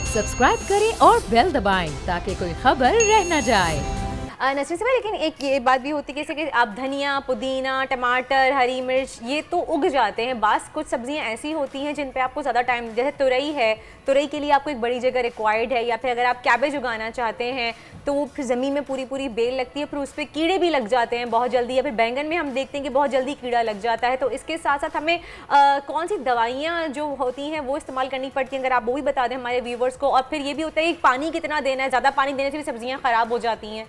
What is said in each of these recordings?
Subscribe करें और bell दबाएं ताकि कोई खबर रह न जाए। नसरीन साहब, लेकिन एक ये बात भी होती है जैसे कि आप धनिया, पुदीना, टमाटर, हरी मिर्च ये तो उग जाते हैं। बास कुछ सब्जियां ऐसी होती हैं जिन पे आपको ज़्यादा टाइम, जैसे तुरई है, तुरई के लिए आपको एक बड़ी जगह रिक्वायर्ड है, या फिर अगर आप कैबेज उगाना चाहते हैं तो वो फिर ज़मीन में पूरी पूरी बेल लगती है, फिर उस पर कीड़े भी लग जाते हैं बहुत जल्दी, या फिर बैंगन में हम देखते हैं कि बहुत जल्दी कीड़ा लग जाता है। तो इसके साथ साथ हमें कौन सी दवाइयाँ जो होती हैं वो इस्तेमाल करनी पड़ती हैं, अगर आप वो भी बता दें हमारे व्यूवर्स को। और फिर ये भी होता है कि पानी कितना देना है, ज़्यादा पानी देने से भी सब्जियाँ ख़राब हो जाती हैं।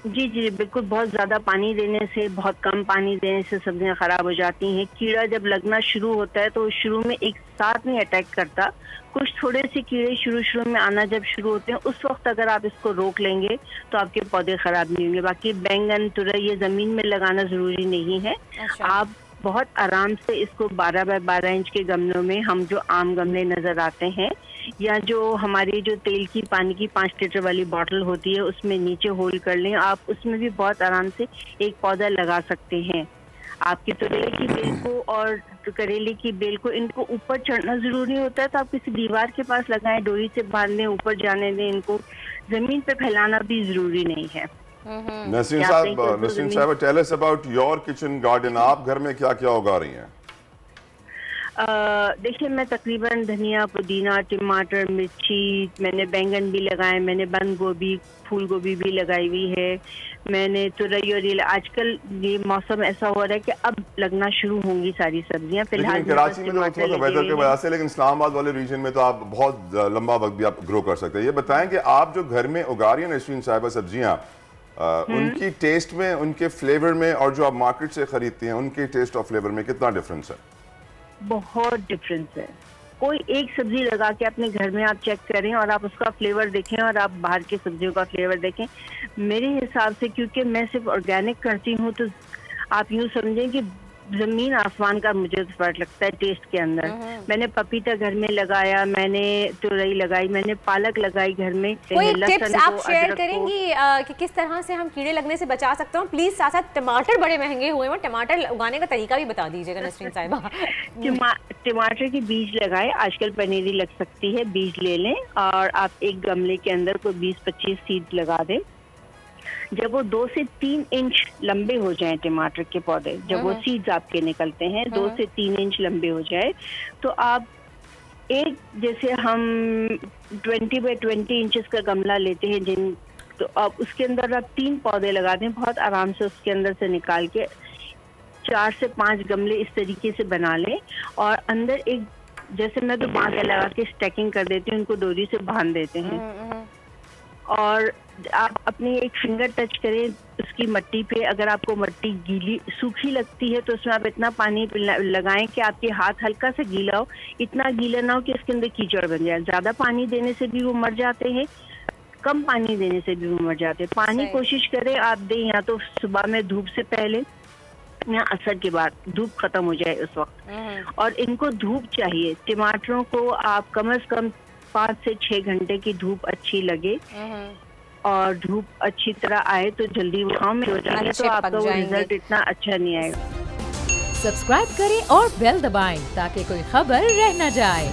जी जी बिल्कुल, बहुत ज़्यादा पानी देने से, बहुत कम पानी देने से सब्जियां ख़राब हो जाती हैं। कीड़ा जब लगना शुरू होता है तो शुरू में एक साथ नहीं अटैक करता, कुछ थोड़े से कीड़े शुरू में आना जब शुरू होते हैं उस वक्त अगर आप इसको रोक लेंगे तो आपके पौधे ख़राब नहीं होंगे। बाकी बैंगन, तुरई ये ज़मीन में लगाना ज़रूरी नहीं है। आप बहुत आराम से इसको 12 बाय 12 इंच के गमलों में, हम जो आम गमले नज़र आते हैं, या जो हमारी जो तेल की पानी की 5 लीटर वाली बॉटल होती है उसमें नीचे होल कर लें, आप उसमें भी बहुत आराम से एक पौधा लगा सकते हैं। आपकी तुरई की बेल को और करेले की बेल को, इनको ऊपर चढ़ना जरूरी होता है तो आप किसी दीवार के पास लगाएं, डोरी से बांध दें, ऊपर जाने दें, इनको जमीन पे फैलाना भी जरूरी नहीं है। नसरीन साहब, tell us about your kitchen garden. आप घर में क्या क्या उगा रही हैं? देखिए, मैं तकरीबन धनिया, पुदीना, टमाटर, मिर्ची, मैंने बैंगन भी लगाए, मैंने बंद गोभी, फूल गोभी भी लगाई हुई है, मैंने तुरई, और ये आजकल ये मौसम ऐसा हो रहा है कि अब लगना शुरू होंगी सारी सब्जियां। फिलहाल कराची में तो थोड़ा सा वेदर की वजह से, लेकिन इस्लामाबाद वाले रीजन में तो आप बहुत लंबा वक्त भी आप ग्रो कर सकते हैं। ये बताएं कि आप जो घर में उगा रही हैं नसरीन साहिबा सब्जियां, उनकी टेस्ट में, उनके फ्लेवर में, और जो आप मार्केट से खरीदती हैं उनके टेस्ट और फ्लेवर में कितना डिफरेंस है? बहुत डिफरेंस है। कोई एक सब्जी लगा के अपने घर में आप चेक करें और आप उसका फ्लेवर देखें और आप बाहर की सब्जियों का फ्लेवर देखें। मेरे हिसाब से, क्योंकि मैं सिर्फ ऑर्गेनिक करती हूँ, तो आप यूँ समझें कि जमीन आसमान का मुझे तो फर्क लगता है टेस्ट के अंदर। मैंने पपीता घर में लगाया, मैंने तुरई लगाई, मैंने पालक लगाई घर में। कोई टिप्स आप शेयर करेंगी कि किस तरह से हम कीड़े लगने से बचा सकते हैं? प्लीज साथ साथ टमाटर बड़े महंगे हुए हैं, टमाटर उगाने का तरीका भी बता दीजिएगा नसरीन साहिबा। टमाटर के बीज लगाए, आजकल पनीरी लग सकती है, बीज ले लें और आप एक गमले के अंदर कोई 20-25 सीड लगा दें। जब वो 2 से 3 इंच लंबे हो जाएं टमाटर के पौधे, जब वो सीड्स आपके निकलते हैं 2 से 3 इंच लंबे हो जाए, तो आप एक, जैसे हम 20 बाय 20 इंचेस का गमला लेते हैं तो आप उसके अंदर आप 3 पौधे लगा दें, बहुत आराम से उसके अंदर से निकाल के 4 से 5 गमले इस तरीके से बना लें। और अंदर एक, जैसे मैं तो बांध लगा के स्टैकिंग कर देती हूँ, उनको डोरी से बांध देते हैं। और आप अपनी एक फिंगर टच करें उसकी मट्टी पे, अगर आपको मट्टी गीली सूखी लगती है तो उसमें आप इतना पानी लगाएं कि आपके हाथ हल्का सा गीला हो, इतना गीला ना हो कि उसके अंदर कीचड़ बन जाए। ज़्यादा पानी देने से भी वो मर जाते हैं, कम पानी देने से भी वो मर जाते हैं। पानी कोशिश करें आप दें या तो सुबह में धूप से पहले या असर के बाद, धूप खत्म हो जाए उस वक्त। और इनको धूप चाहिए, टमाटरों को आप कम से कम 5 से 6 घंटे की धूप अच्छी लगे और धूप अच्छी तरह आए तो जल्दी वो में हो जाएंगे, तो आपका वो रिजल्ट इतना अच्छा नहीं आएगा। सब्सक्राइब करें और बेल दबाएं ताकि कोई खबर रह न जाए।